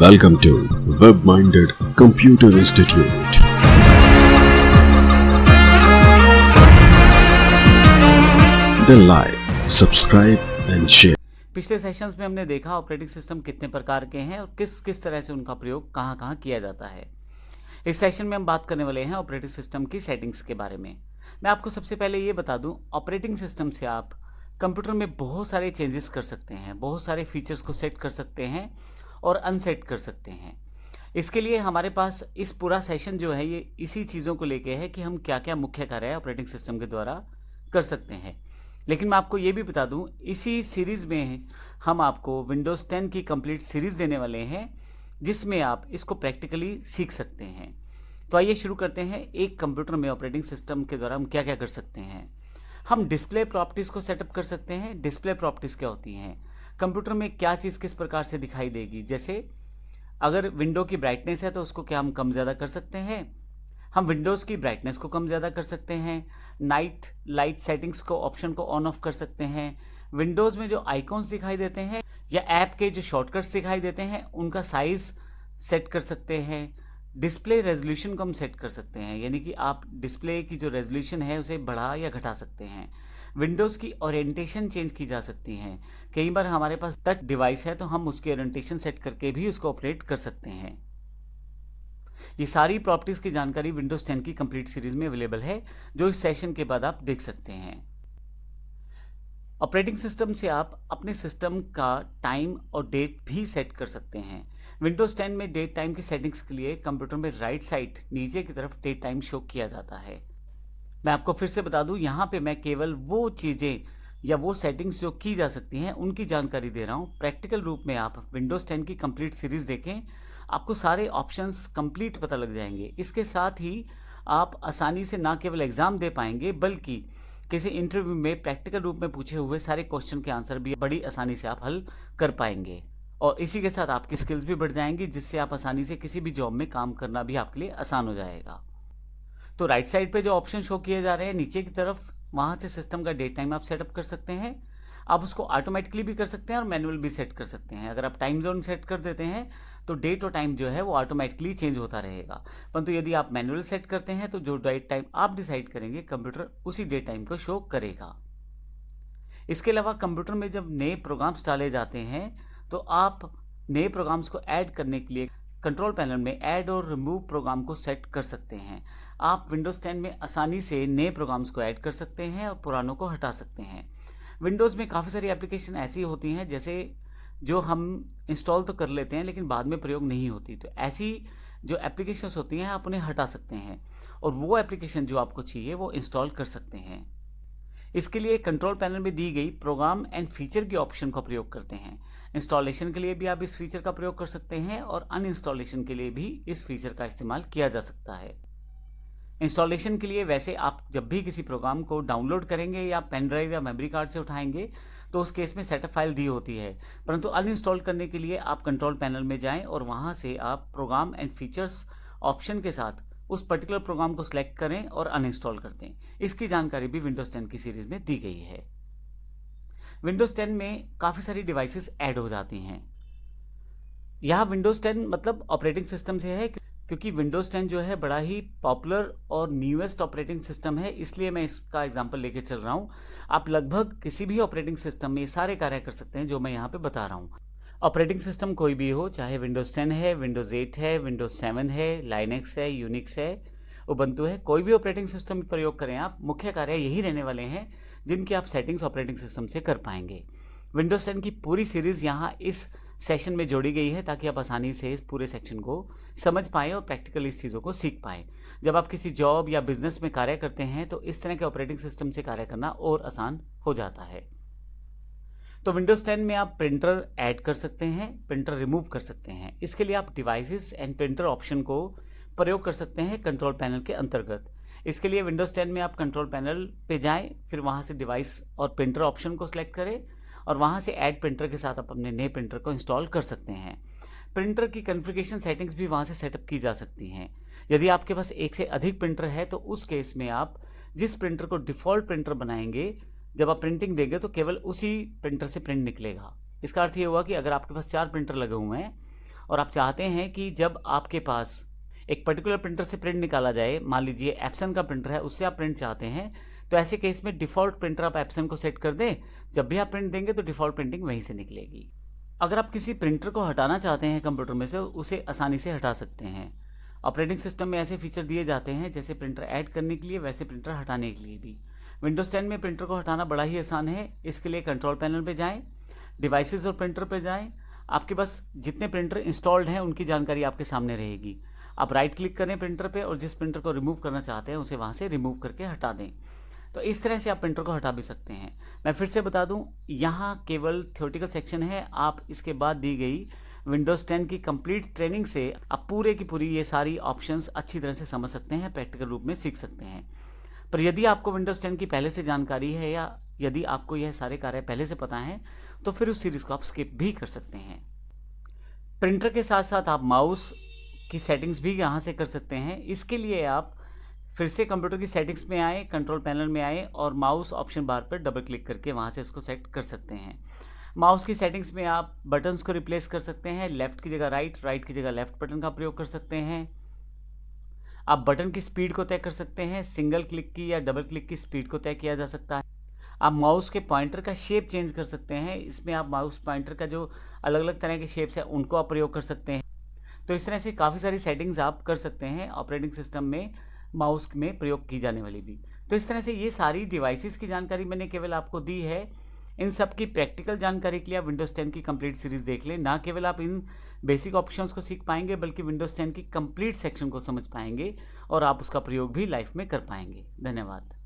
Welcome to Web-Minded Computer Institute. Then like, subscribe and share. पिछले sessions में हमने देखा ऑपरेटिंग सिस्टम कितने प्रकार के हैं और किस किस तरह से उनका प्रयोग कहाँ कहाँ किया जाता है। इस सेशन में हम बात करने वाले हैं ऑपरेटिंग सिस्टम की सेटिंग्स के बारे में। मैं आपको सबसे पहले ये बता दूं, ऑपरेटिंग सिस्टम से आप कंप्यूटर में बहुत सारे चेंजेस कर सकते हैं, बहुत सारे फीचर्स को सेट कर सकते हैं और अनसेट कर सकते हैं। इसके लिए हमारे पास इस पूरा सेशन जो है ये इसी चीज़ों को लेके है कि हम क्या क्या मुख्य कार्य ऑपरेटिंग सिस्टम के द्वारा कर सकते हैं। लेकिन मैं आपको ये भी बता दूं, इसी सीरीज़ में हम आपको विंडोज़ 10 की कंप्लीट सीरीज़ देने वाले हैं जिसमें आप इसको प्रैक्टिकली सीख सकते हैं। तो आइए शुरू करते हैं। एक कंप्यूटर में ऑपरेटिंग सिस्टम के द्वारा हम क्या क्या कर सकते हैं। हम डिस्प्ले प्रॉपर्टीज़ को सेटअप कर सकते हैं। डिस्प्ले प्रॉपर्टीज़ क्या होती हैं, कंप्यूटर में क्या चीज़ किस प्रकार से दिखाई देगी। जैसे अगर विंडो की ब्राइटनेस है तो उसको क्या हम कम ज़्यादा कर सकते हैं, हम विंडोज़ की ब्राइटनेस को कम ज़्यादा कर सकते हैं। नाइट लाइट सेटिंग्स को ऑप्शन को ऑन ऑफ कर सकते हैं। विंडोज़ में जो आइकॉन्स दिखाई देते हैं या ऐप के जो शॉर्टकट्स दिखाई देते हैं उनका साइज़ सेट कर सकते हैं। डिस्प्ले रेजोल्यूशन को हम सेट कर सकते हैं, यानी कि आप डिस्प्ले की जो रेजोल्यूशन है उसे बढ़ा या घटा सकते हैं। विंडोज़ की ओरिएंटेशन चेंज की जा सकती है। कई बार हमारे पास टच डिवाइस है तो हम उसकी ओरिएंटेशन सेट करके भी उसको ऑपरेट कर सकते हैं। ये सारी प्रॉपर्टीज़ की जानकारी विंडोज़ 10 की कंप्लीट सीरीज में अवेलेबल है, जो इस सेशन के बाद आप देख सकते हैं। ऑपरेटिंग सिस्टम से आप अपने सिस्टम का टाइम और डेट भी सेट कर सकते हैं। विंडोज़ 10 में डेट टाइम की सेटिंग्स के लिए कंप्यूटर में राइट साइड नीचे की तरफ डेट टाइम शो किया जाता है। मैं आपको फिर से बता दूं, यहाँ पे मैं केवल वो चीज़ें या वो सेटिंग्स जो की जा सकती हैं उनकी जानकारी दे रहा हूँ। प्रैक्टिकल रूप में आप विंडोज़ 10 की कंप्लीट सीरीज़ देखें, आपको सारे ऑप्शंस कंप्लीट पता लग जाएंगे। इसके साथ ही आप आसानी से ना केवल एग्ज़ाम दे पाएंगे बल्कि किसी इंटरव्यू में प्रैक्टिकल रूप में पूछे हुए सारे क्वेश्चन के आंसर भी बड़ी आसानी से आप हल कर पाएंगे। और इसी के साथ आपकी स्किल्स भी बढ़ जाएंगी, जिससे आप आसानी से किसी भी जॉब में काम करना भी आपके लिए आसान हो जाएगा। तो राइट साइड पे जो ऑप्शन शो किए जा रहे हैं नीचे की तरफ, वहाँ से सिस्टम का डेट टाइम आप सेटअप कर सकते हैं। आप उसको ऑटोमेटिकली भी कर सकते हैं और मैनुअल भी सेट कर सकते हैं। अगर आप टाइम जोन सेट कर देते हैं तो डेट और टाइम जो है वो ऑटोमेटिकली चेंज होता रहेगा, परंतु यदि आप मैनुअल सेट करते हैं तो जो डेट टाइम आप डिसाइड करेंगे कंप्यूटर उसी डेट टाइम को शो करेगा। इसके अलावा कंप्यूटर में जब नए प्रोग्राम्स डाले जाते हैं तो आप नए प्रोग्राम्स को ऐड करने के लिए कंट्रोल पैनल में ऐड और रिमूव प्रोग्राम को सेट कर सकते हैं। आप विंडोज़ 10 में आसानी से नए प्रोग्राम्स को ऐड कर सकते हैं और पुरानों को हटा सकते हैं। विंडोज़ में काफ़ी सारी एप्लीकेशन ऐसी होती हैं जैसे जो हम इंस्टॉल तो कर लेते हैं लेकिन बाद में प्रयोग नहीं होती, तो ऐसी जो एप्लीकेशंस होती हैं आप उन्हें हटा सकते हैं और वो एप्लीकेशन जो आपको चाहिए वो इंस्टॉल कर सकते हैं। इसके लिए कंट्रोल पैनल में दी गई प्रोग्राम एंड फीचर के ऑप्शन का प्रयोग करते हैं। इंस्टॉलेशन के लिए भी आप इस फीचर का प्रयोग कर सकते हैं और अनइंस्टॉलेशन के लिए भी इस फीचर का इस्तेमाल किया जा सकता है। इंस्टॉलेशन के लिए वैसे आप जब भी किसी प्रोग्राम को डाउनलोड करेंगे या पेन ड्राइव या मेमोरी कार्ड से उठाएंगे तो उस केस में सेटअप फाइल दी होती है, परंतु अनइंस्टॉल करने के लिए आप कंट्रोल पैनल में जाएं और वहां से आप प्रोग्राम एंड फीचर्स ऑप्शन के साथ उस पर्टिकुलर प्रोग्राम को सिलेक्ट करें और अनइंस्टॉल कर दें। इसकी जानकारी भी विंडोज़ 10 की सीरीज में दी गई है। विंडोज़ 10 में काफ़ी सारी डिवाइसेस ऐड हो जाती हैं। यहाँ विंडोज़ 10 मतलब ऑपरेटिंग सिस्टम से है, क्योंकि विंडोज़ 10 जो है बड़ा ही पॉपुलर और न्यूएस्ट ऑपरेटिंग सिस्टम है, इसलिए मैं इसका एग्जांपल लेके चल रहा हूँ। आप लगभग किसी भी ऑपरेटिंग सिस्टम में ये सारे कार्य कर सकते हैं जो मैं यहाँ पे बता रहा हूँ। ऑपरेटिंग सिस्टम कोई भी हो, चाहे विंडोज़ 10 है, विंडोज़ 8 है, विंडोज़ 7 है, लाइनक्स है, यूनिक्स है, उबंटू है, कोई भी ऑपरेटिंग सिस्टम प्रयोग करें आप, मुख्य कार्य यही रहने वाले हैं जिनकी आप सेटिंग्स ऑपरेटिंग सिस्टम से कर पाएंगे। विंडोज़ 10 की पूरी सीरीज़ यहाँ इस सेशन में जोड़ी गई है ताकि आप आसानी से इस पूरे सेक्शन को समझ पाएँ और प्रैक्टिकली इस चीज़ों को सीख पाएँ। जब आप किसी जॉब या बिजनेस में कार्य करते हैं तो इस तरह के ऑपरेटिंग सिस्टम से कार्य करना और आसान हो जाता है। तो विंडोज़ 10 में आप प्रिंटर ऐड कर सकते हैं, प्रिंटर रिमूव कर सकते हैं। इसके लिए आप डिवाइसेस एंड प्रिंटर ऑप्शन को प्रयोग कर सकते हैं कंट्रोल पैनल के अंतर्गत। इसके लिए विंडोज़ 10 में आप कंट्रोल पैनल पे जाएं, फिर वहां से डिवाइस और प्रिंटर ऑप्शन को सिलेक्ट करें और वहां से ऐड प्रिंटर के साथ आप अपने नए प्रिंटर को इंस्टॉल कर सकते हैं। प्रिंटर की कॉन्फ़िगरेशन सेटिंग्स भी वहां से सेटअप की जा सकती हैं। यदि आपके पास एक से अधिक प्रिंटर है तो उस केस में आप जिस प्रिंटर को डिफ़ॉल्ट प्रिंटर बनाएंगे, जब आप प्रिंटिंग देंगे तो केवल उसी प्रिंटर से प्रिंट निकलेगा। इसका अर्थ ये हुआ कि अगर आपके पास 4 प्रिंटर लगे हुए हैं और आप चाहते हैं कि जब आपके पास एक पर्टिकुलर प्रिंटर से प्रिंट निकाला जाए, मान लीजिए एप्सन का प्रिंटर है, उससे आप प्रिंट चाहते हैं, तो ऐसे केस में डिफ़ॉल्ट प्रिंटर आप एप्सन को सेट कर दें। जब भी आप प्रिंट देंगे तो डिफ़ॉल्ट प्रिंटिंग वहीं से निकलेगी। अगर आप किसी प्रिंटर को हटाना चाहते हैं कंप्यूटर में से, उसे आसानी से हटा सकते हैं। ऑपरेटिंग सिस्टम में ऐसे फीचर दिए जाते हैं, जैसे प्रिंटर ऐड करने के लिए वैसे प्रिंटर हटाने के लिए भी। विंडोज़ 10 में प्रिंटर को हटाना बड़ा ही आसान है। इसके लिए कंट्रोल पैनल पे जाएं, डिवाइसेस और प्रिंटर पे जाएं। आपके पास जितने प्रिंटर इंस्टॉल्ड हैं उनकी जानकारी आपके सामने रहेगी। आप राइट क्लिक करें प्रिंटर पे और जिस प्रिंटर को रिमूव करना चाहते हैं उसे वहाँ से रिमूव करके हटा दें। तो इस तरह से आप प्रिंटर को हटा भी सकते हैं। मैं फिर से बता दूं, यहाँ केवल थ्योरेटिकल सेक्शन है। आप इसके बाद दी गई विंडोज़ 10 की कंप्लीट ट्रेनिंग से आप पूरे की पूरी ये सारी ऑप्शंस अच्छी तरह से समझ सकते हैं, प्रैक्टिकल रूप में सीख सकते हैं। पर यदि आपको विंडोज़ 10 की पहले से जानकारी है या यदि आपको यह सारे कार्य पहले से पता हैं, तो फिर उस सीरीज़ को आप स्किप भी कर सकते हैं। प्रिंटर के साथ साथ आप माउस की सेटिंग्स भी यहाँ से कर सकते हैं। इसके लिए आप फिर से कंप्यूटर की सेटिंग्स में आए, कंट्रोल पैनल में आए और माउस ऑप्शन बार पर डबल क्लिक करके वहाँ से इसको सेट कर सकते हैं। माउस की सेटिंग्स में आप बटन्स को रिप्लेस कर सकते हैं। लेफ़्ट की जगह राइट, राइट की जगह लेफ़्ट बटन का प्रयोग कर सकते हैं। आप बटन की स्पीड को तय कर सकते हैं। सिंगल क्लिक की या डबल क्लिक की स्पीड को तय किया जा सकता है। आप माउस के पॉइंटर का शेप चेंज कर सकते हैं। इसमें आप माउस पॉइंटर का जो अलग अलग तरह के शेप्स हैं उनको आप प्रयोग कर सकते हैं। तो इस तरह से काफ़ी सारी सेटिंग्स आप कर सकते हैं ऑपरेटिंग सिस्टम में माउस में प्रयोग की जाने वाली भी। तो इस तरह से ये सारी डिवाइसेस की जानकारी मैंने केवल आपको दी है। इन सब की प्रैक्टिकल जानकारी के लिए आप विंडोज़ 10 की कंप्लीट सीरीज़ देख लें। ना केवल आप इन बेसिक ऑप्शंस को सीख पाएंगे बल्कि विंडोज़ 10 की कंप्लीट सेक्शन को समझ पाएंगे और आप उसका प्रयोग भी लाइफ में कर पाएंगे। धन्यवाद।